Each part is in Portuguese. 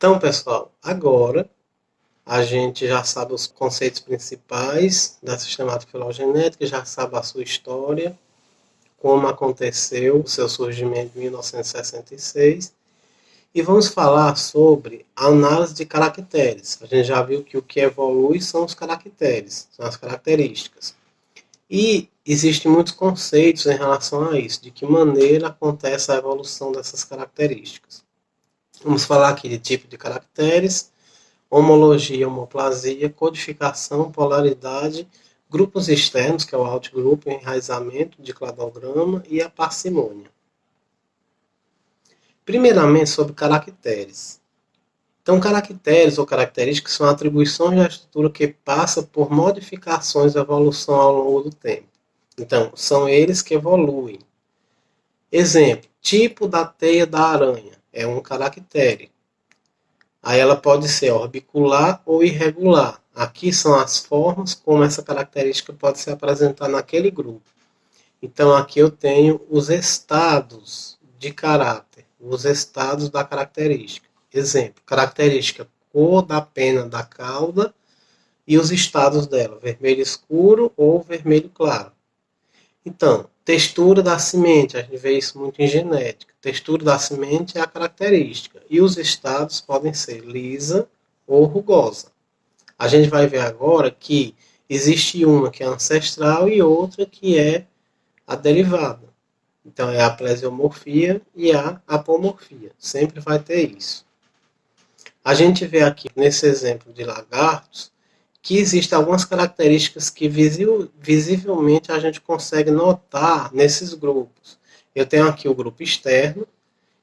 Então, pessoal, agora a gente já sabe os conceitos principais da sistemática filogenética, já sabe a sua história, como aconteceu o seu surgimento em 1966, e vamos falar sobre a análise de caracteres. A gente já viu que o que evolui são os caracteres, são as características. E existem muitos conceitos em relação a isso, de que maneira acontece a evolução dessas características. Vamos falar aqui de tipo de caracteres, homologia, homoplasia, codificação, polaridade, grupos externos, que é o outgroup, enraizamento de cladograma e a parcimônia. Primeiramente, sobre caracteres. Então, caracteres ou características são atribuições da estrutura que passa por modificações de evolução ao longo do tempo. Então, são eles que evoluem. Exemplo, tipo da teia da aranha é um caractere. Aí ela pode ser orbicular ou irregular. Aqui são as formas como essa característica pode se apresentar naquele grupo. Então aqui eu tenho os estados de caráter, os estados da característica. Exemplo, característica cor da pena da cauda e os estados dela, vermelho escuro ou vermelho claro. Então, textura da semente, a gente vê isso muito em genética. Textura da semente é a característica. E os estados podem ser lisa ou rugosa. A gente vai ver agora que existe uma que é ancestral e outra que é a derivada. Então, é a plesiomorfia e a apomorfia. Sempre vai ter isso. A gente vê aqui, nesse exemplo de lagartos, que existem algumas características que visivelmente a gente consegue notar nesses grupos. Eu tenho aqui o grupo externo,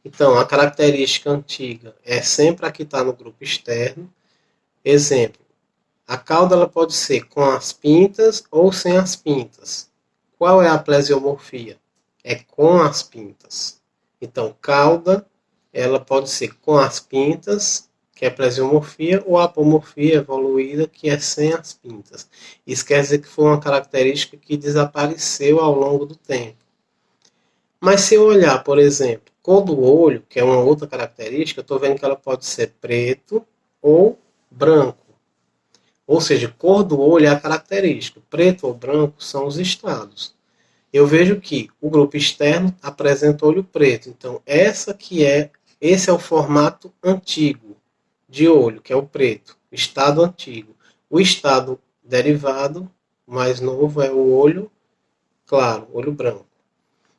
então a característica antiga é sempre a que está no grupo externo. Exemplo, a cauda ela pode ser com as pintas ou sem as pintas. Qual é a plesiomorfia? É com as pintas. Então, cauda, ela pode ser com as pintas, que é plesiomorfia, ou apomorfia evoluída, que é sem as pintas. Isso quer dizer que foi uma característica que desapareceu ao longo do tempo. Mas se eu olhar, por exemplo, cor do olho, que é uma outra característica, eu estou vendo que ela pode ser preto ou branco. Ou seja, cor do olho é a característica, preto ou branco são os estados. Eu vejo que o grupo externo apresenta olho preto, então esse é o formato antigo de olho, que é o preto, estado antigo. O estado derivado, mais novo, é o olho claro, olho branco.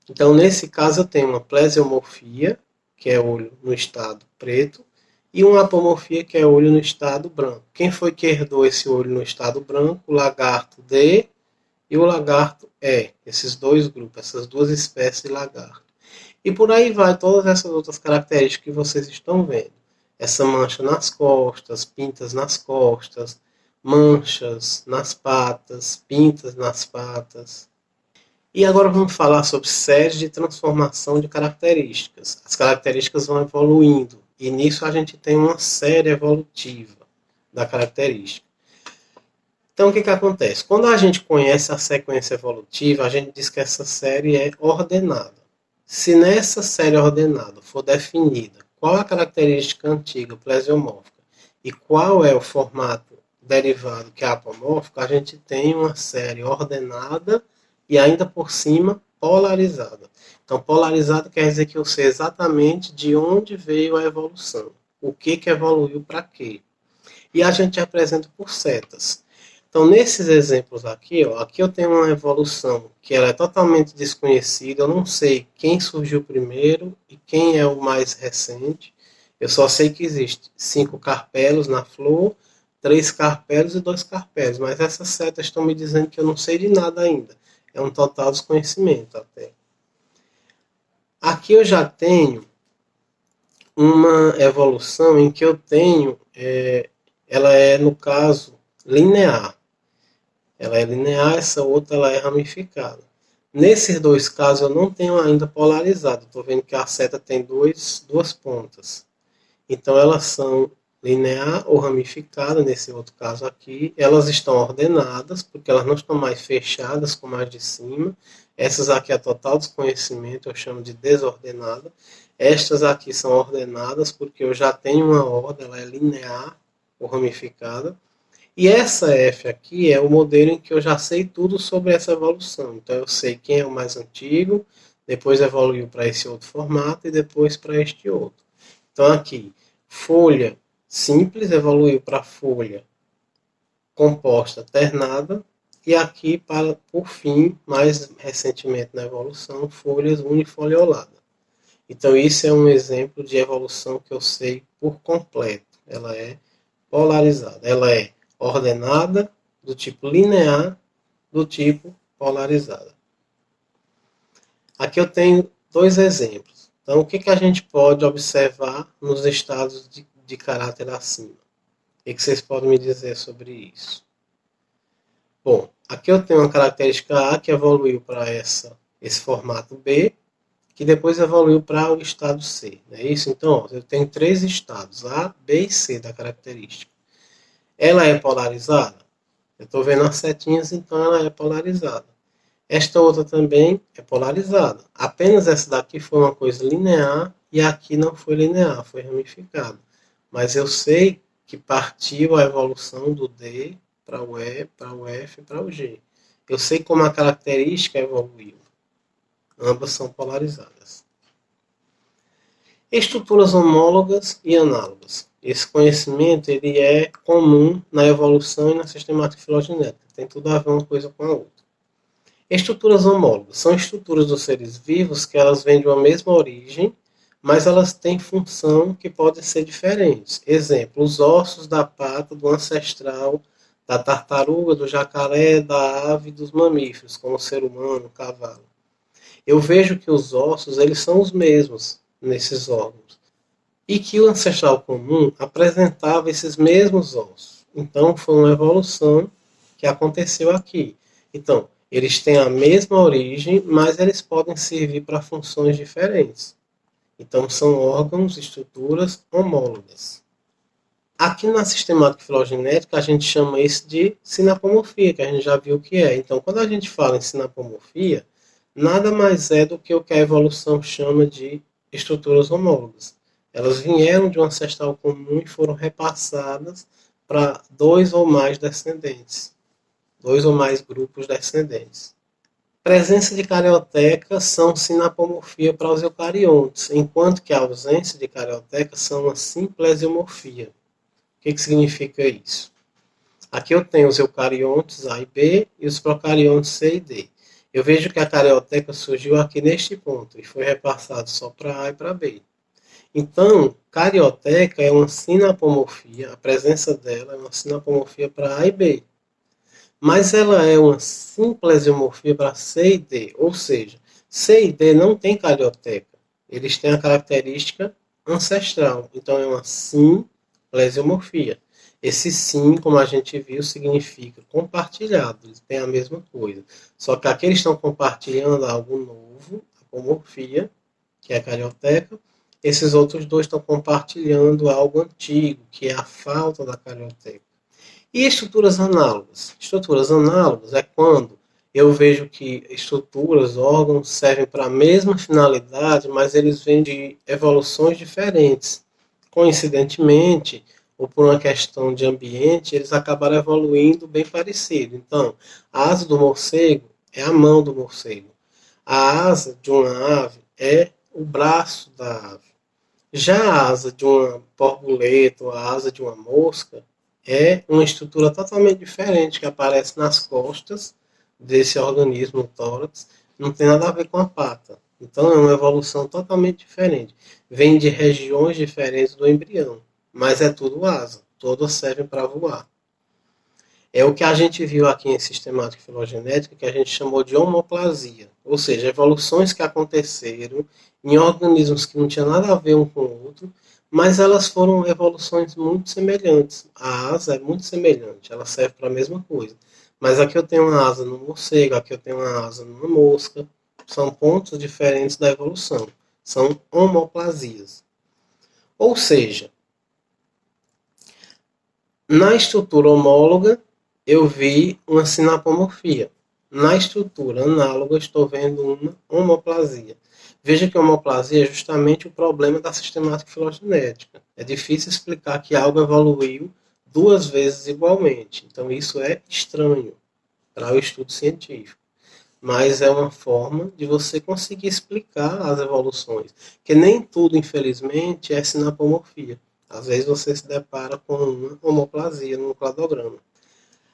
Então, nesse caso, eu tenho uma plesiomorfia, que é olho no estado preto, e uma apomorfia, que é olho no estado branco. Quem foi que herdou esse olho no estado branco? O lagarto D e o lagarto E. Esses dois grupos, essas duas espécies de lagarto. E por aí vai todas essas outras características que vocês estão vendo. Essa mancha nas costas, pintas nas costas, manchas nas patas, pintas nas patas. E agora vamos falar sobre séries de transformação de características. As características vão evoluindo e nisso a gente tem uma série evolutiva da característica. Então o que acontece? Quando a gente conhece a sequência evolutiva, a gente diz que essa série é ordenada. Se nessa série ordenada for definida qual a característica antiga plesiomórfica e qual é o formato derivado que é apomórfico, a gente tem uma série ordenada e ainda por cima polarizada. Então, polarizada quer dizer que eu sei exatamente de onde veio a evolução, o que evoluiu para quê. E a gente apresenta por setas. Então, nesses exemplos aqui, aqui eu tenho uma evolução que ela é totalmente desconhecida, eu não sei quem surgiu primeiro e quem é o mais recente. Eu só sei que existe 5 carpelos na flor, 3 carpelos e 2 carpelos, mas essas setas estão me dizendo que eu não sei de nada ainda. É um total desconhecimento até. Aqui eu já tenho uma evolução em que eu tenho, ela é, no caso, linear. Ela é linear, essa outra ela é ramificada. Nesses dois casos eu não tenho ainda polarizado. Estou vendo que a seta tem duas pontas. Então elas são linear ou ramificada, nesse outro caso aqui. Elas estão ordenadas, porque elas não estão mais fechadas como as de cima. Essas aqui é total desconhecimento, eu chamo de desordenada. Estas aqui são ordenadas porque eu já tenho uma ordem, ela é linear ou ramificada. E essa F aqui é o modelo em que eu já sei tudo sobre essa evolução. Então eu sei quem é o mais antigo, depois evoluiu para esse outro formato e depois para este outro. Então aqui, folha simples evoluiu para folha composta ternada, e aqui, por fim, mais recentemente na evolução, folhas unifolioladas. Então, isso é um exemplo de evolução que eu sei por completo. Ela é polarizada. Ela é ordenada, do tipo linear, do tipo polarizada. Aqui eu tenho dois exemplos. Então, o que a gente pode observar nos estados de caráter acima? O que vocês podem me dizer sobre isso? Bom, aqui eu tenho uma característica A que evoluiu para esse formato B, que depois evoluiu para o estado C. Não é isso? Então, ó, eu tenho três estados, A, B e C da característica. Ela é polarizada? Eu estou vendo as setinhas, então ela é polarizada. Esta outra também é polarizada. Apenas essa daqui foi uma coisa linear e aqui não foi linear, foi ramificada. Mas eu sei que partiu a evolução do D para o E, para o F e para o G. Eu sei como a característica evoluiu. Ambas são polarizadas. Estruturas homólogas e análogas. Esse conhecimento ele é comum na evolução e na sistemática filogenética. Tem tudo a ver uma coisa com a outra. Estruturas homólogas são estruturas dos seres vivos que elas vêm de uma mesma origem, mas elas têm função que podem ser diferentes. Exemplo, os ossos da pata do ancestral da tartaruga, do jacaré, da ave, dos mamíferos, como o ser humano, o cavalo. Eu vejo que os ossos eles são os mesmos nesses órgãos e que o ancestral comum apresentava esses mesmos ossos. Então, foi uma evolução que aconteceu aqui. Então, eles têm a mesma origem, mas eles podem servir para funções diferentes. Então, são órgãos, estruturas homólogas. Aqui na sistemática filogenética, a gente chama isso de sinapomorfia, que a gente já viu o que é. Então, quando a gente fala em sinapomorfia, nada mais é do que o que a evolução chama de estruturas homólogas. Elas vieram de um ancestral comum e foram repassadas para dois ou mais descendentes, dois ou mais grupos descendentes. Presença de cariotecas são sinapomorfia para os eucariontes, enquanto que a ausência de cariotecas são uma simplesiomorfia. O que significa isso? Aqui eu tenho os eucariontes A e B e os procariontes C e D. Eu vejo que a carioteca surgiu aqui neste ponto e foi repassado só para A e para B. Então, carioteca é uma sinapomorfia, a presença dela é uma sinapomorfia para A e B. Mas ela é uma simplesiomorfia para C e D, ou seja, C e D não tem carioteca. Eles têm a característica ancestral, então é uma simplesiomorfia. Esse sim, como a gente viu, significa compartilhado, eles têm a mesma coisa. Só que aqui eles estão compartilhando algo novo, a homorfia, que é a carioteca. Esses outros dois estão compartilhando algo antigo, que é a falta da carioteca. E estruturas análogas? Estruturas análogas é quando eu vejo que estruturas, órgãos servem para a mesma finalidade, mas eles vêm de evoluções diferentes. Coincidentemente, ou por uma questão de ambiente, eles acabaram evoluindo bem parecido. Então, a asa do morcego é a mão do morcego. A asa de uma ave é o braço da ave. Já a asa de uma borboleta ou a asa de uma mosca é uma estrutura totalmente diferente que aparece nas costas desse organismo, o tórax, não tem nada a ver com a pata. Então é uma evolução totalmente diferente. Vem de regiões diferentes do embrião, mas é tudo asa, todas servem para voar. É o que a gente viu aqui em sistemática filogenética, que a gente chamou de homoplasia, ou seja, evoluções que aconteceram em organismos que não tinham nada a ver um com o outro, mas elas foram evoluções muito semelhantes. A asa é muito semelhante, ela serve para a mesma coisa. Mas aqui eu tenho uma asa no morcego, aqui eu tenho uma asa numa mosca. São pontos diferentes da evolução. São homoplasias. Ou seja, na estrutura homóloga, eu vi uma sinapomorfia. Na estrutura análoga, estou vendo uma homoplasia. Veja que a homoplasia é justamente o problema da sistemática filogenética. É difícil explicar que algo evoluiu duas vezes igualmente. Então, isso é estranho para o estudo científico. Mas é uma forma de você conseguir explicar as evoluções. Que nem tudo, infelizmente, é sinapomorfia. Às vezes você se depara com uma homoplasia no cladograma.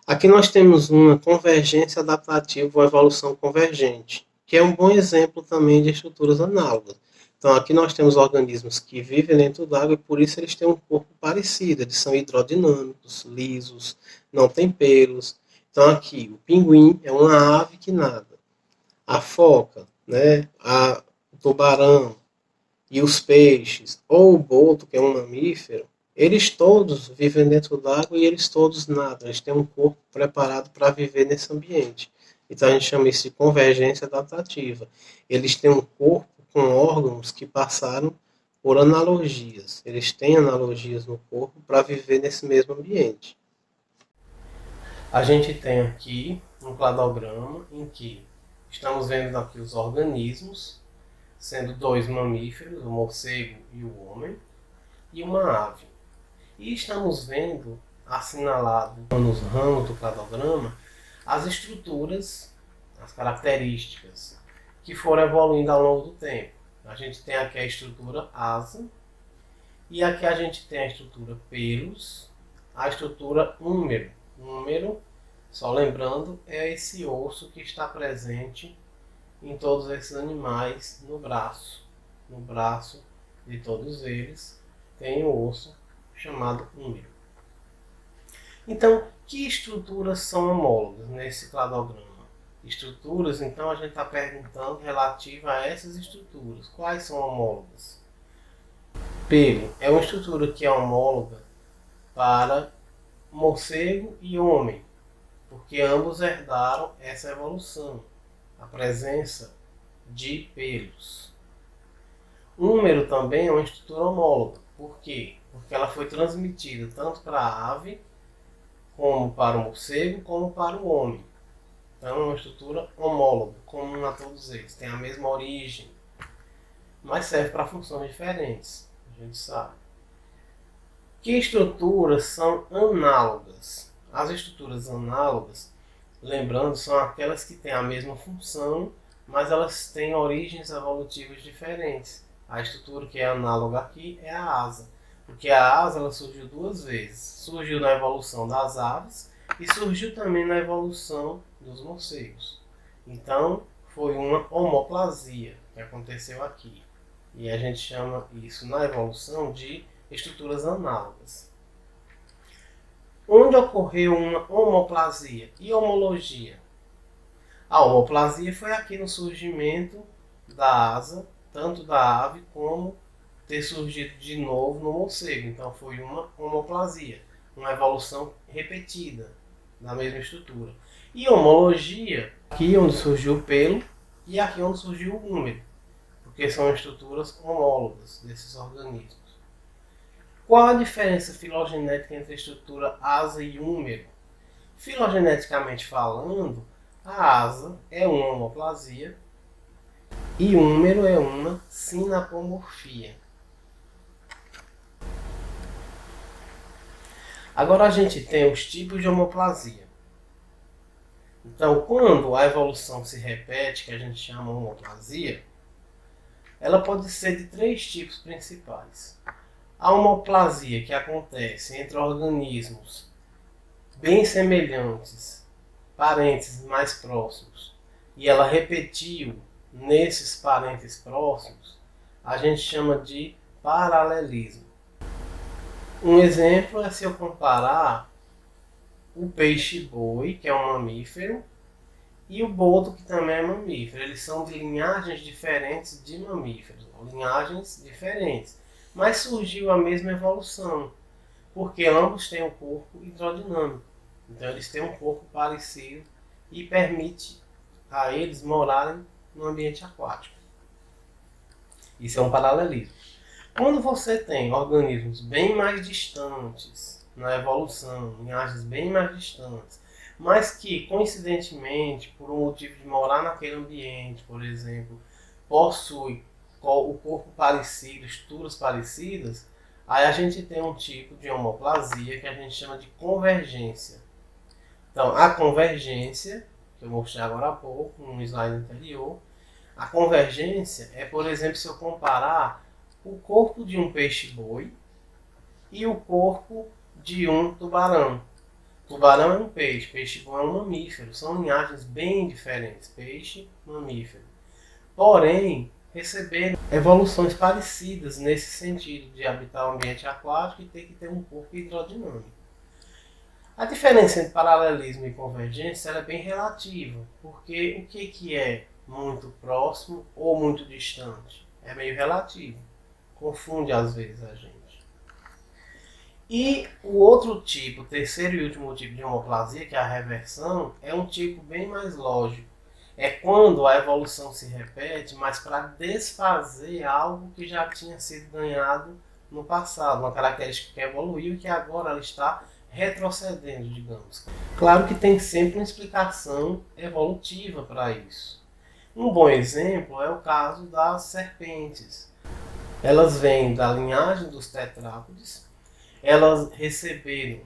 Aqui nós temos uma convergência adaptativa ou evolução convergente, que é um bom exemplo também de estruturas análogas. Então aqui nós temos organismos que vivem dentro d'água e por isso eles têm um corpo parecido, eles são hidrodinâmicos, lisos, não têm pelos. Então aqui o pinguim é uma ave que nada. A foca, né, o tubarão e os peixes, ou o boto, que é um mamífero, eles todos vivem dentro d'água e eles todos nadam. Eles têm um corpo preparado para viver nesse ambiente. Então a gente chama isso de convergência adaptativa. Eles têm um corpo com órgãos que passaram por analogias. Eles têm analogias no corpo para viver nesse mesmo ambiente. A gente tem aqui um cladograma em que estamos vendo aqui os organismos, sendo dois mamíferos, o morcego e o homem, e uma ave. E estamos vendo, assinalado nos ramos do cladograma, as estruturas, as características que foram evoluindo ao longo do tempo. A gente tem aqui a estrutura asa, e aqui a gente tem a estrutura pelos, a estrutura húmero. Húmero, só lembrando, é esse osso que está presente em todos esses animais no braço. No braço de todos eles tem o osso chamado húmero. Então, que estruturas são homólogas nesse cladograma? Estruturas, então a gente está perguntando relativa a essas estruturas. Quais são homólogas? Pelo é uma estrutura que é homóloga para morcego e homem, porque ambos herdaram essa evolução, a presença de pelos. Húmero também é uma estrutura homóloga. Por quê? Porque ela foi transmitida tanto para a ave, como para o morcego, como para o homem. Então é uma estrutura homóloga, comum a todos eles. Tem a mesma origem, mas serve para funções diferentes, a gente sabe. Que estruturas são análogas? As estruturas análogas, lembrando, são aquelas que têm a mesma função, mas elas têm origens evolutivas diferentes. A estrutura que é análoga aqui é a asa, porque a asa ela surgiu duas vezes. Surgiu na evolução das aves e surgiu também na evolução dos morcegos. Então, foi uma homoplasia que aconteceu aqui. E a gente chama isso na evolução de estruturas análogas. Onde ocorreu uma homoplasia e homologia? A homoplasia foi aqui no surgimento da asa, tanto da ave como ter surgido de novo no morcego. Então foi uma homoplasia, uma evolução repetida da mesma estrutura. E homologia, aqui onde surgiu o pelo e aqui onde surgiu o húmero, porque são estruturas homólogas desses organismos. Qual a diferença filogenética entre a estrutura asa e húmero? Filogeneticamente falando, a asa é uma homoplasia e o húmero é uma sinapomorfia. Agora a gente tem os tipos de homoplasia. Então, quando a evolução se repete, que a gente chama homoplasia, ela pode ser de três tipos principais. A homoplasia que acontece entre organismos bem semelhantes, parentes mais próximos, e ela repetiu nesses parentes próximos, a gente chama de paralelismo. Um exemplo é se eu comparar o peixe-boi, que é um mamífero, e o boto, que também é mamífero. Eles são de linhagens diferentes de mamíferos, linhagens diferentes. Mas surgiu a mesma evolução, porque ambos têm um corpo hidrodinâmico. Então eles têm um corpo parecido e permite a eles morarem no ambiente aquático. Isso é um paralelismo. Quando você tem organismos bem mais distantes na evolução, linhagens bem mais distantes, mas que coincidentemente, por um motivo de morar naquele ambiente, por exemplo, possui o corpo parecido, estruturas parecidas, aí a gente tem um tipo de homoplasia que a gente chama de convergência. Então, a convergência, que eu mostrei agora há pouco, no slide anterior, a convergência é, por exemplo, se eu comparar o corpo de um peixe-boi e o corpo de um tubarão. Tubarão é um peixe, peixe-boi é um mamífero. São linhagens bem diferentes, peixe, mamífero. Porém, receberam evoluções parecidas nesse sentido de habitar o ambiente aquático e ter que ter um corpo hidrodinâmico. A diferença entre paralelismo e convergência é bem relativa, porque o que é muito próximo ou muito distante? É meio relativo. Confunde às vezes a gente. E o outro tipo, o terceiro e último tipo de homoplasia, que é a reversão, é um tipo bem mais lógico. É quando a evolução se repete, mas para desfazer algo que já tinha sido ganhado no passado, uma característica que evoluiu e que agora ela está retrocedendo, digamos. Claro que tem sempre uma explicação evolutiva para isso. Um bom exemplo é o caso das serpentes. Elas vêm da linhagem dos tetrápodes. Elas receberam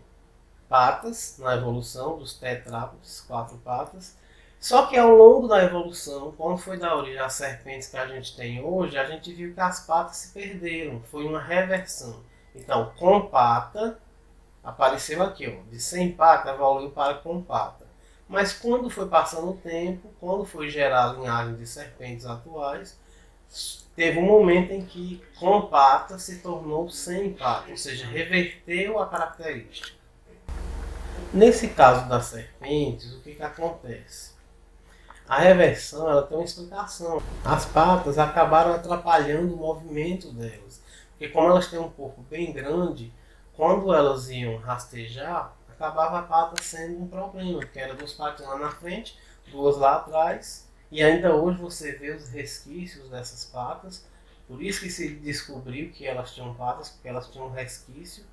patas na evolução dos tetrápodes, 4 patas. Só que ao longo da evolução, quando foi da origem às serpentes que a gente tem hoje, a gente viu que as patas se perderam. Foi uma reversão. Então, com pata, apareceu aqui, ó, de sem pata evoluiu para com pata. Mas quando foi passando o tempo, quando foi gerar a linhagem de serpentes atuais, teve um momento em que com pata se tornou sem pata, ou seja, reverteu a característica. Nesse caso das serpentes, o que acontece? A reversão ela tem uma explicação. As patas acabaram atrapalhando o movimento delas, porque como elas têm um corpo bem grande, quando elas iam rastejar, acabava a pata sendo um problema, porque era 2 patinhas lá na frente, 2 lá atrás, e ainda hoje você vê os resquícios dessas patas. Por isso que se descobriu que elas tinham patas, porque elas tinham um resquício,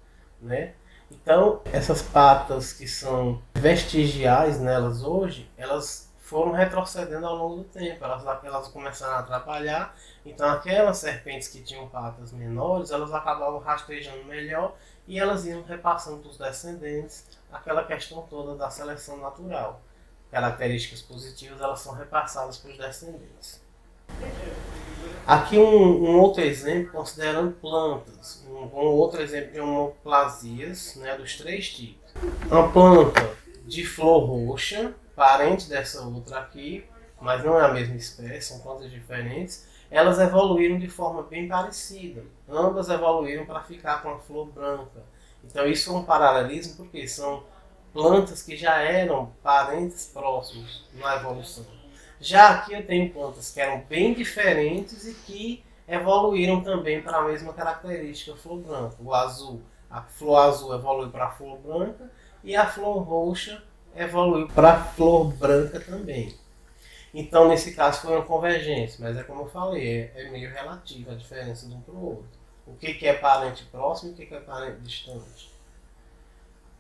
né? Então, essas patas que são vestigiais nelas hoje, elas foram retrocedendo ao longo do tempo. Elas começaram a atrapalhar. Então, aquelas serpentes que tinham patas menores, elas acabavam rastejando melhor e elas iam repassando para os descendentes aquela questão toda da seleção natural. Características positivas, elas são repassadas para os descendentes. Aqui um outro exemplo, considerando plantas. Um outro exemplo de homoplasias, né, dos 3 tipos. Uma planta de flor roxa, parente dessa outra aqui, mas não é a mesma espécie, são plantas diferentes. Elas evoluíram de forma bem parecida. Ambas evoluíram para ficar com a flor branca. Então isso é um paralelismo porque são plantas que já eram parentes próximos na evolução. Já aqui eu tenho plantas que eram bem diferentes e que evoluíram também para a mesma característica, a flor branca. O azul, a flor azul evoluiu para a flor branca e a flor roxa evoluiu para a flor branca também. Então, nesse caso, foi uma convergência, mas é como eu falei, é meio relativa a diferença de um para o outro. O que é parente próximo e o que é parente distante.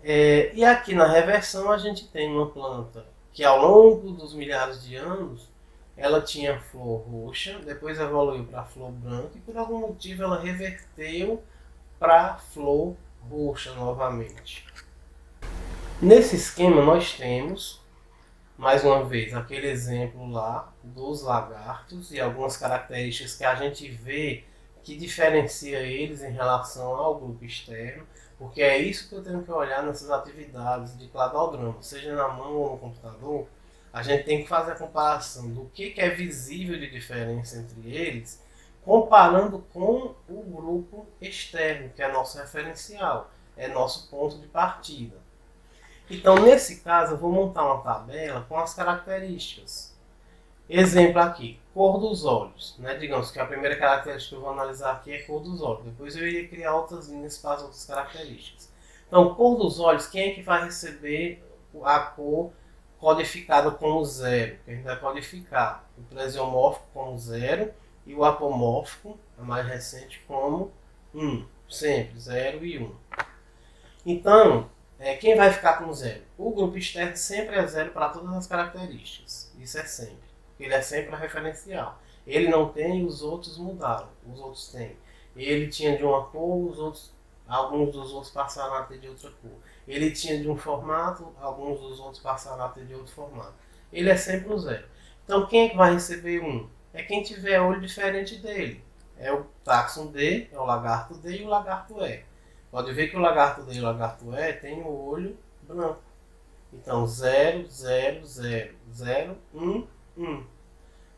E aqui na reversão a gente tem uma planta que ao longo dos milhares de anos ela tinha flor roxa, depois evoluiu para flor branca e por algum motivo ela reverteu para flor roxa novamente. Nesse esquema nós temos, mais uma vez, aquele exemplo lá dos lagartos e algumas características que a gente vê que diferencia eles em relação ao grupo externo, porque é isso que eu tenho que olhar nessas atividades de cladograma, seja na mão ou no computador. A gente tem que fazer a comparação do que é visível de diferença entre eles, comparando com o grupo externo, que é nosso referencial, é nosso ponto de partida. Então, nesse caso, eu vou montar uma tabela com as características. Exemplo aqui, cor dos olhos. Né? Digamos que a primeira característica que eu vou analisar aqui é cor dos olhos. Depois eu iria criar outras linhas para as outras características. Então, cor dos olhos, quem é que vai receber a cor codificada como 0? Que a gente vai codificar o plesiomórfico como 0 e o apomórfico, a mais recente, como 1. Sempre 0 e 1. Então, quem vai ficar com 0? O grupo externo sempre é 0 para todas as características. Isso é sempre. Ele é sempre a referencial. Ele não tem, os outros mudaram, os outros têm. Ele tinha de uma cor, alguns dos outros passaram a ter de outra cor. Ele tinha de um formato, alguns dos outros passaram a ter de outro formato. Ele é sempre um zero. Então quem é que vai receber um? É quem tiver olho diferente dele. É o táxon D, é o lagarto D e o lagarto E. Pode ver que o lagarto D e o lagarto E tem o olho branco. Então 0, 0, 0, 0, 1, 1.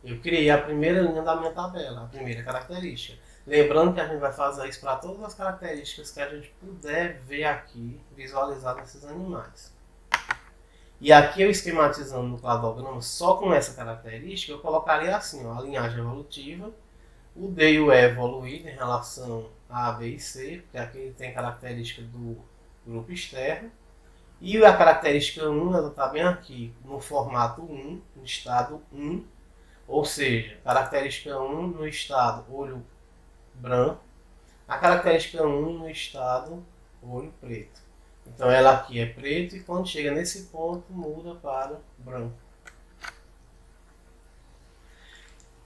Eu criei a primeira linha da minha tabela, a primeira característica. Lembrando que a gente vai fazer isso para todas as características que a gente puder ver aqui, visualizar nesses animais. E aqui eu esquematizando no cladograma só com essa característica, eu colocaria assim, ó, a linhagem evolutiva, o D e o E evoluído em relação a B e C, porque aqui tem característica do grupo externo. E a característica 1, ela está bem aqui, no formato 1, no estado 1, ou seja, característica 1 no estado olho branco, a característica 1 no estado olho preto. Então ela aqui é preto e quando chega nesse ponto muda para branco.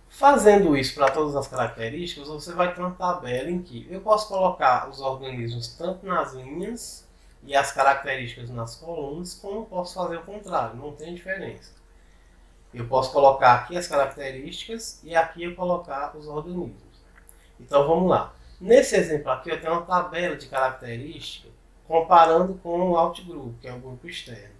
Fazendo isso para todas as características, você vai ter uma tabela em que eu posso colocar os organismos tanto nas linhas e as características nas colunas, como posso fazer o contrário, não tem diferença. Eu posso colocar aqui as características e aqui eu colocar os organismos. Então vamos lá. Nesse exemplo aqui eu tenho uma tabela de características comparando com o outgroup, que é o grupo externo.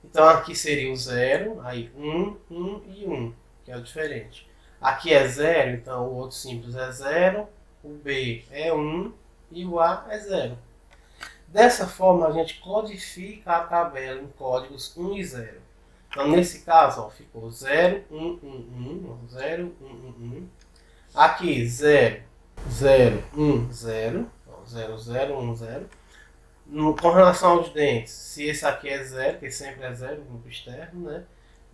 Então aqui seria o 0, aí 1, 1 e 1, que é o diferente. Aqui é 0, então o outro simples é 0, o B é 1 e o A é 0. Dessa forma a gente codifica a tabela em códigos 1 e 0. Então nesse caso ó, ficou 0, 1, 1, 1, 0, 1, 1, 1. Aqui 0, 0, 1, 0, 0, 0, 1, 0. Com relação aos dentes, se esse aqui é 0, que sempre é 0, grupo externo, né?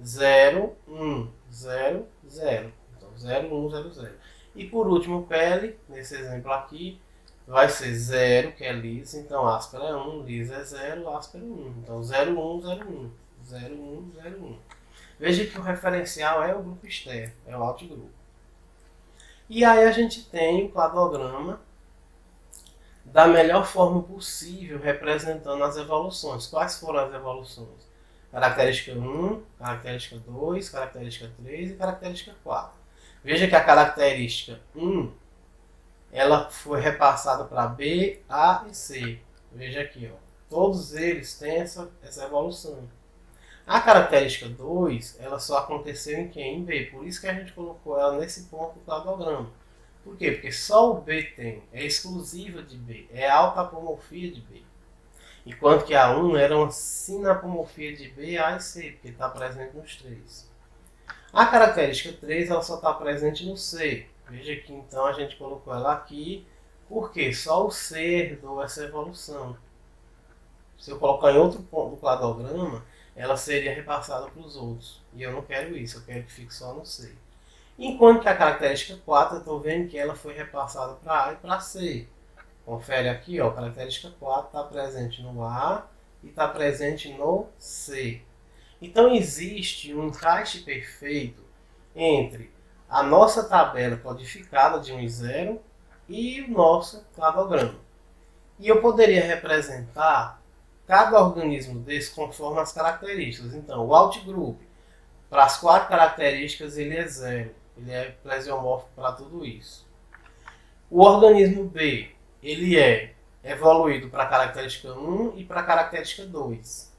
0, 1, 0, 0. Então 0, 1, 0, 0. E por último, pele, nesse exemplo aqui, vai ser 0, que é lisa, então áspera é 1, lisa é 0, áspera é 1. Então 0, 1, 0, 1. 0, 1, 0, 1. Veja que o referencial é o grupo externo, é o outgroup. E aí a gente tem o cladograma da melhor forma possível, representando as evoluções. Quais foram as evoluções? Característica 1, característica 2, característica 3 e característica 4. Veja que a característica 1 ela foi repassada para B, A e C. Veja aqui, ó. Todos eles têm essa evolução. A característica 2, ela só aconteceu em quem? Em B. Por isso que a gente colocou ela nesse ponto do cladograma. Por quê? Porque só o B tem, é exclusiva de B, é autapomorfia de B. Enquanto que a 1 era uma sinapomorfia de B, A e C, porque está presente nos três. A característica 3 ela só está presente no C. Veja que então a gente colocou ela aqui, porque só o C herdou essa evolução. Se eu colocar em outro ponto do cladograma, ela seria repassada para os outros. E eu não quero isso, eu quero que fique só no C. Enquanto que a característica 4, eu estou vendo que ela foi repassada para A e para C. Confere aqui, ó, a característica 4 está presente no A e está presente no C. Então existe um encaixe perfeito entre a nossa tabela codificada de 1 e 0 e o nosso cladograma. E eu poderia representar cada organismo desse conforme as características. Então, o outgroup, para as 4 características, ele é 0. Ele é plesiomórfico para tudo isso. O organismo B, ele é evoluído para a característica 1 e para a característica 2.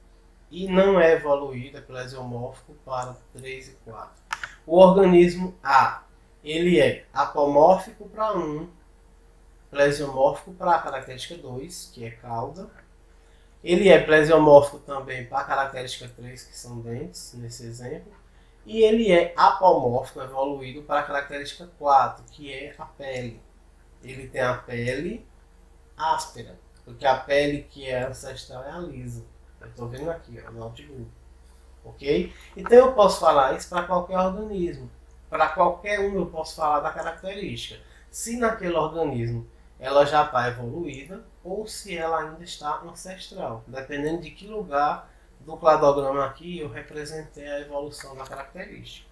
E não é evoluído, é plesiomórfico para 3 e 4. O organismo A, ele é apomórfico para 1, plesiomórfico para a característica 2, que é cauda. Ele é plesiomórfico também para a característica 3, que são dentes, nesse exemplo. E ele é apomórfico, evoluído para a característica 4, que é a pele. Ele tem a pele áspera, porque a pele que é ancestral é a lisa. Eu estou vendo aqui, ó, no outgroup. Ok? Então eu posso falar isso para qualquer organismo. Para qualquer um eu posso falar da característica. Se naquele organismo ela já está evoluída ou se ela ainda está ancestral. Dependendo de que lugar do cladograma aqui eu representei a evolução da característica.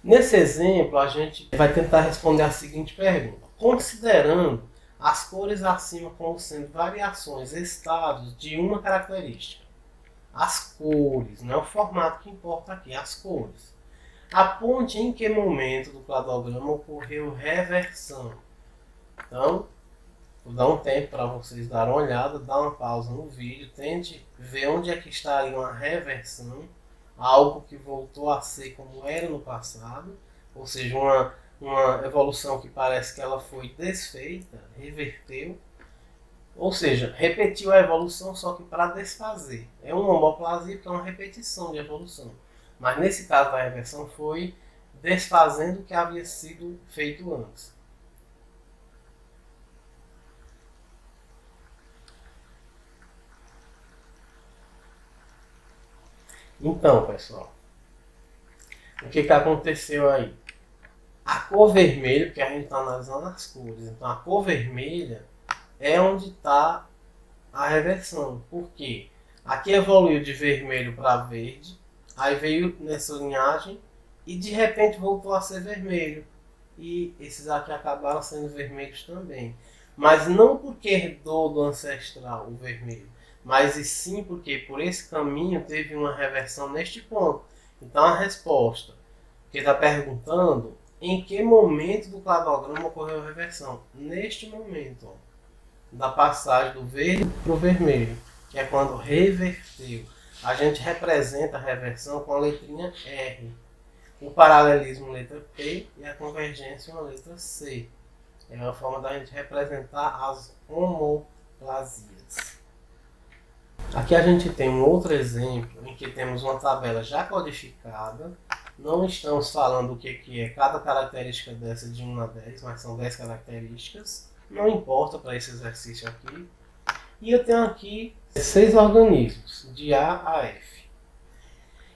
Nesse exemplo, a gente vai tentar responder a seguinte pergunta. Considerando as cores acima como sendo variações, estados de uma característica. As cores, não é o formato que importa aqui, as cores. Aponte em que momento do cladograma ocorreu reversão. Então, vou dar um tempo para vocês darem uma olhada, dar uma pausa no vídeo, tente ver onde é que estaria uma reversão, algo que voltou a ser como era no passado, ou seja, uma evolução que parece que ela foi desfeita, reverteu, ou seja, repetiu a evolução só que para desfazer. É uma homoplasia porque é uma repetição de evolução. Mas nesse caso da reversão foi desfazendo o que havia sido feito antes. Então, pessoal, o que aconteceu aí? A cor vermelha, porque a gente está analisando as cores, então a cor vermelha é onde está a reversão. Por quê? Aqui evoluiu de vermelho para verde, aí veio nessa linhagem e de repente voltou a ser vermelho. E esses aqui acabaram sendo vermelhos também. Mas não porque herdou do ancestral o vermelho, mas e sim porque por esse caminho teve uma reversão neste ponto. Então a resposta que está perguntando em que momento do cladograma ocorreu a reversão? Neste momento, ó, da passagem do verde para o vermelho, que é quando reverteu. A gente representa a reversão com a letrinha R. O paralelismo, letra P, e a convergência, uma letra C. É uma forma da gente representar as homoplasias. Aqui a gente tem um outro exemplo em que temos uma tabela já codificada. Não estamos falando o que é cada característica dessa de 1 a 10, mas são 10 características. Não importa para esse exercício aqui. E eu tenho aqui 6 organismos, de A a F.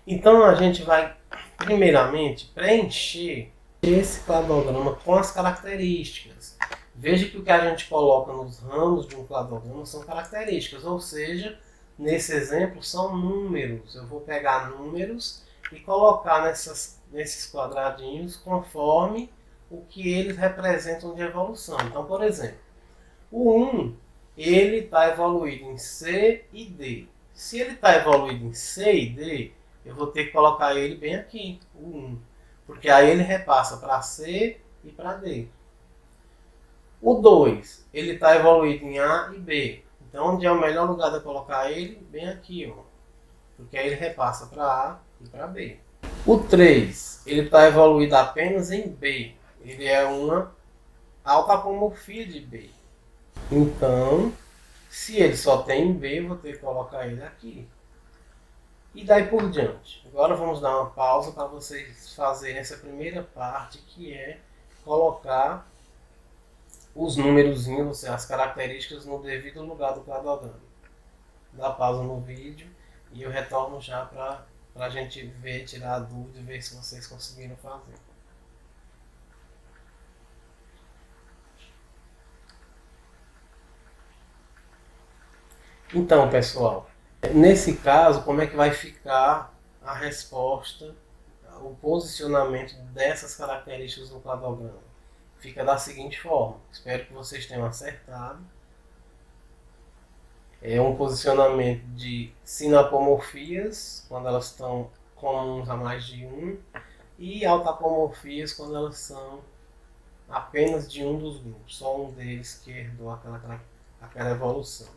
Então a gente vai, primeiramente, preencher esse cladograma com as características. Veja que o que a gente coloca nos ramos de um cladograma são características, ou seja, nesse exemplo são números. Eu vou pegar números e colocar nesses quadradinhos conforme o que eles representam de evolução. Então, por exemplo, o 1 ele está evoluído em C e D. Se ele está evoluído em C e D, eu vou ter que colocar ele bem aqui, o 1. Porque aí ele repassa para C e para D. O 2, ele está evoluído em A e B. Então, onde é o melhor lugar de colocar ele? Bem aqui, ó. Porque aí ele repassa para A e para B. O 3, ele está evoluído apenas em B. Ele é uma autapomorfia de B. Então, se ele só tem B, eu vou ter que colocar ele aqui. E daí por diante. Agora vamos dar uma pausa para vocês fazerem essa primeira parte, que é colocar os númerozinhos, as características no devido lugar do cladograma. Dá pausa no vídeo e eu retorno já para a gente ver, tirar a dúvida e ver se vocês conseguiram fazer. Então, pessoal, nesse caso, como é que vai ficar a resposta, o posicionamento dessas características no cladograma? Fica da seguinte forma, espero que vocês tenham acertado. É um posicionamento de sinapomorfias, quando elas estão comuns a mais de um, e autapomorfias, quando elas são apenas de um dos grupos, só um deles que herdou aquela evolução.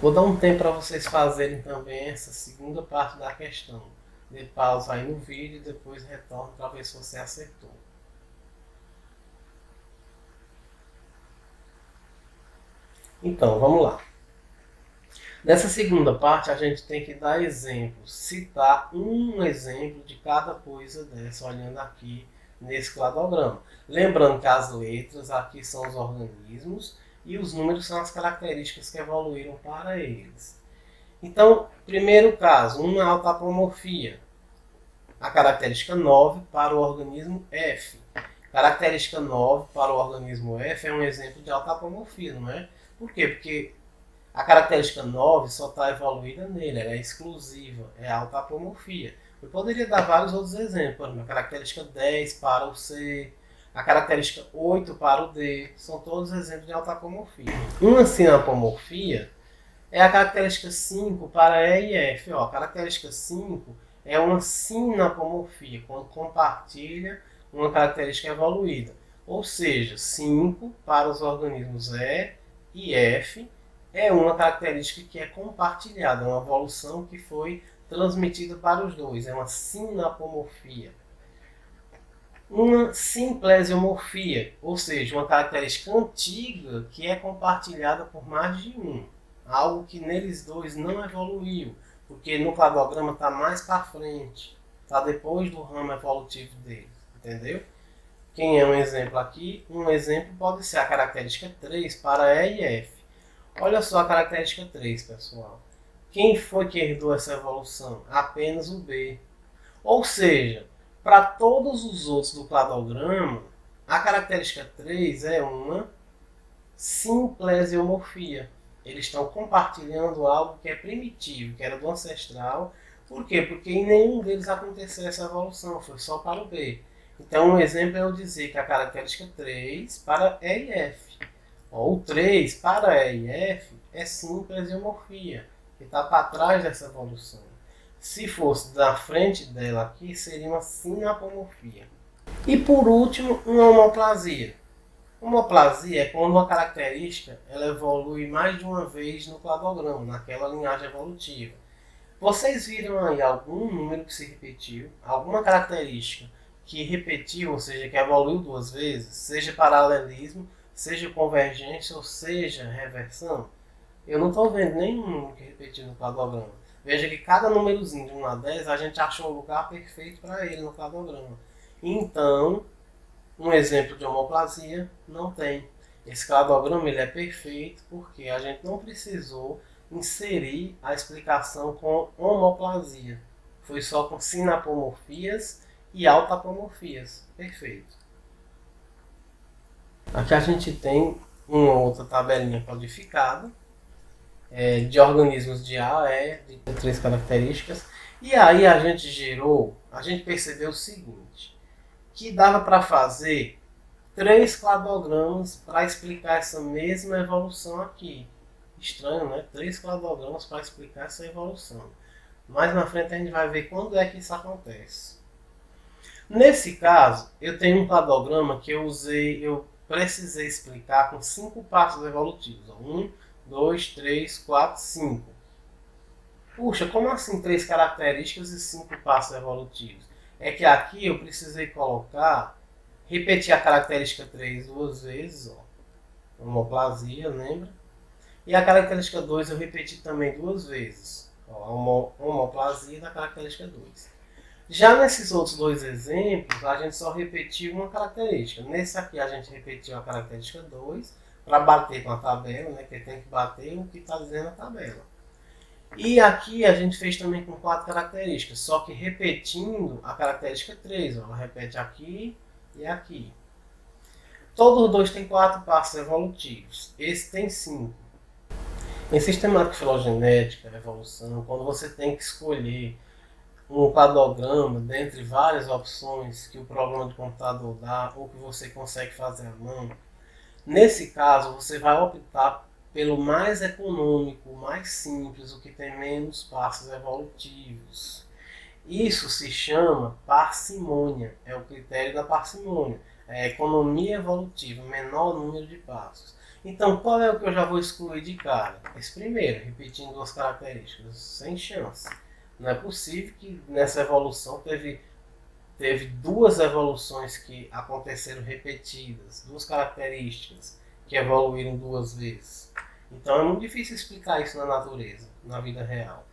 Vou dar um tempo para vocês fazerem também essa segunda parte da questão. Dê pausa aí no vídeo e depois retorno para ver se você acertou. Então, vamos lá. Nessa segunda parte, a gente tem que dar exemplos, citar um exemplo de cada coisa dessa, olhando aqui nesse cladograma. Lembrando que as letras aqui são os organismos e os números são as características que evoluíram para eles. Então, primeiro caso, uma autapomorfia. A característica 9 para o organismo F. Característica 9 para o organismo F é um exemplo de autapomorfia, não é? Por quê? Porque a característica 9 só está evoluída nele, ela é exclusiva, é autapomorfia. Eu poderia dar vários outros exemplos, por exemplo, a característica 10 para o C, a característica 8 para o D, são todos exemplos de autapomorfia. Uma sinapomorfia é a característica 5 para E e F. Ó, a característica 5 é uma sinapomorfia, quando compartilha uma característica evoluída. Ou seja, 5 para os organismos E e F é uma característica que é compartilhada, uma evolução que foi transmitida para os dois, é uma sinapomorfia. Uma simplesiomorfia, ou seja, uma característica antiga que é compartilhada por mais de um, algo que neles dois não evoluiu, porque no cladograma está mais para frente, está depois do ramo evolutivo deles, entendeu? Quem é um exemplo aqui? Um exemplo pode ser a característica 3 para E e F. Olha só a característica 3, pessoal. Quem foi que herdou essa evolução? Apenas o B. Ou seja, para todos os outros do cladograma, a característica 3 é uma simplesiomorfia. Eles estão compartilhando algo que é primitivo, que era do ancestral. Por quê? Porque em nenhum deles aconteceu essa evolução, foi só para o B. Então, um exemplo é eu dizer que a característica 3 para E e F. O 3 para E e F é simplesiomorfia, que está para trás dessa evolução. Se fosse da frente dela aqui, seria uma sinapomorfia. E por último, uma homoplasia. Homoplasia é quando uma característica ela evolui mais de uma vez no cladograma, naquela linhagem evolutiva. Vocês viram aí algum número que se repetiu, alguma característica que repetiu, ou seja, que evoluiu duas vezes, seja paralelismo, seja convergência ou seja reversão? Eu não estou vendo nenhum número que repetiu no cladograma. Veja que cada númerozinho de 1 a 10 a gente achou o lugar perfeito para ele no cladograma. Então, um exemplo de homoplasia não tem. Esse cladograma ele é perfeito porque a gente não precisou inserir a explicação com homoplasia. Foi só com sinapomorfias e autapomorfias. Perfeito. Aqui a gente tem uma outra tabelinha codificada de organismos de A, E, de 3 características. E aí a gente percebeu o seguinte, que dava para fazer 3 cladogramas para explicar essa mesma evolução aqui. Estranho, né? 3 cladogramas para explicar essa evolução. Mais na frente a gente vai ver quando é que isso acontece. Nesse caso, eu tenho um cladograma que eu precisei explicar com 5 passos evolutivos. 1, 2, 3, 4, 5. Puxa, como assim 3 características e 5 passos evolutivos? É que aqui eu precisei repetir a característica 3 duas vezes, ó, homoplasia, lembra? E a característica 2 eu repeti também duas vezes, ó, a homoplasia da característica 2. Já nesses outros dois exemplos, a gente só repetiu uma característica. Nesse aqui a gente repetiu a característica 2 para bater com a tabela, né, que tem que bater o que está dizendo a tabela. E aqui a gente fez também com 4 características, só que repetindo a característica 3. Ó, ela repete aqui e aqui. Todos os dois têm 4 passos evolutivos. Esse tem 5. Em sistemática filogenética, evolução, quando você tem que escolher um cladograma dentre várias opções que o programa de computador dá ou que você consegue fazer à mão, nesse caso você vai optar pelo mais econômico, mais simples, o que tem menos passos evolutivos. Isso se chama parcimônia, é o critério da parcimônia, é a economia evolutiva, menor número de passos. Então, qual é o que eu já vou excluir de cara? Esse primeiro, repetindo 2 características, sem chance. Não é possível que nessa evolução teve 2 evoluções que aconteceram repetidas, 2 características que evoluíram 2 vezes. Então é muito difícil explicar isso na natureza, na vida real.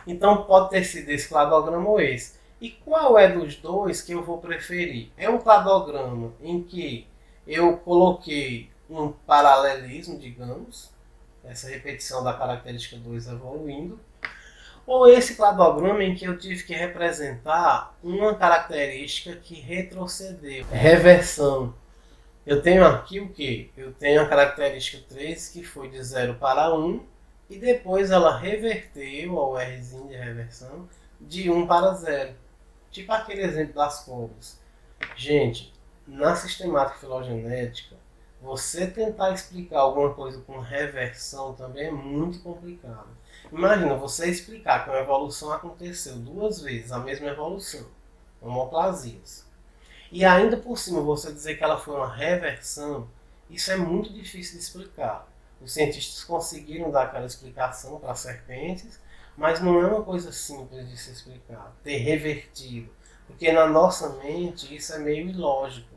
Então pode ter sido esse cladograma ou esse. E qual é dos dois que eu vou preferir? É um cladograma em que eu coloquei um paralelismo, digamos, essa repetição da característica 2 evoluindo, ou esse cladograma em que eu tive que representar uma característica que retrocedeu, reversão. Eu tenho aqui o que? Eu tenho a característica 3 que foi de 0 para 1 e depois ela reverteu ao Rzinho de reversão de 1 para 0. Tipo aquele exemplo das cobras. Gente, na sistemática filogenética, você tentar explicar alguma coisa com reversão também é muito complicado. Imagina você explicar que uma evolução aconteceu 2 vezes, a mesma evolução, homoplasias. E ainda por cima você dizer que ela foi uma reversão, isso é muito difícil de explicar. Os cientistas conseguiram dar aquela explicação para as serpentes, mas não é uma coisa simples de se explicar, ter revertido. Porque na nossa mente isso é meio ilógico.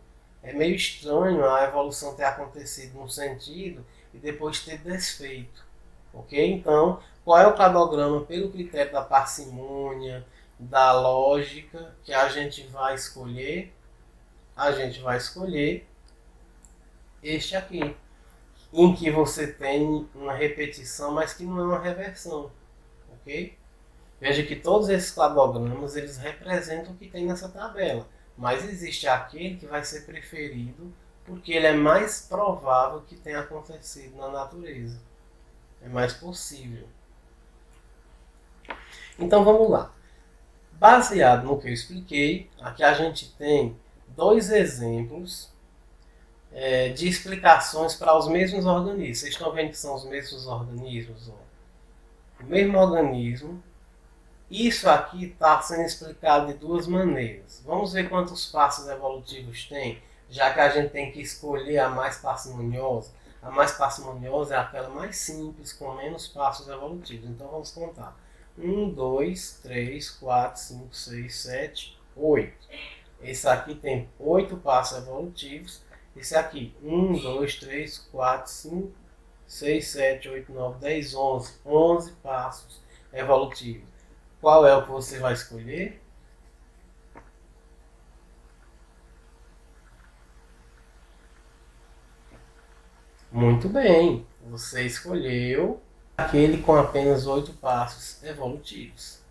É meio estranho a evolução ter acontecido num sentido e depois ter desfeito. Ok? Então, qual é o cladograma pelo critério da parcimônia, da lógica que a gente vai escolher? A gente vai escolher este aqui, em que você tem uma repetição, mas que não é uma reversão, ok? Veja que todos esses cladogramas eles representam o que tem nessa tabela, mas existe aquele que vai ser preferido porque ele é mais provável que tenha acontecido na natureza, é mais possível. Então vamos lá. Baseado no que eu expliquei, aqui a gente tem 2 exemplos de explicações para os mesmos organismos. Vocês estão vendo que são os mesmos organismos? Ó. O mesmo organismo. Isso aqui está sendo explicado de 2 maneiras. Vamos ver quantos passos evolutivos tem, já que a gente tem que escolher a mais parcimoniosa. A mais parcimoniosa é aquela mais simples, com menos passos evolutivos. Então vamos contar. 1, 2, 3, 4, 5, 6, 7, 8. Esse aqui tem 8 passos evolutivos. Esse aqui, 1, 2, 3, 4, 5, 6, 7, 8, 9, 10, 11. 11 passos evolutivos. Qual é o que você vai escolher? Muito bem, você escolheu aquele com apenas 8 passos evolutivos.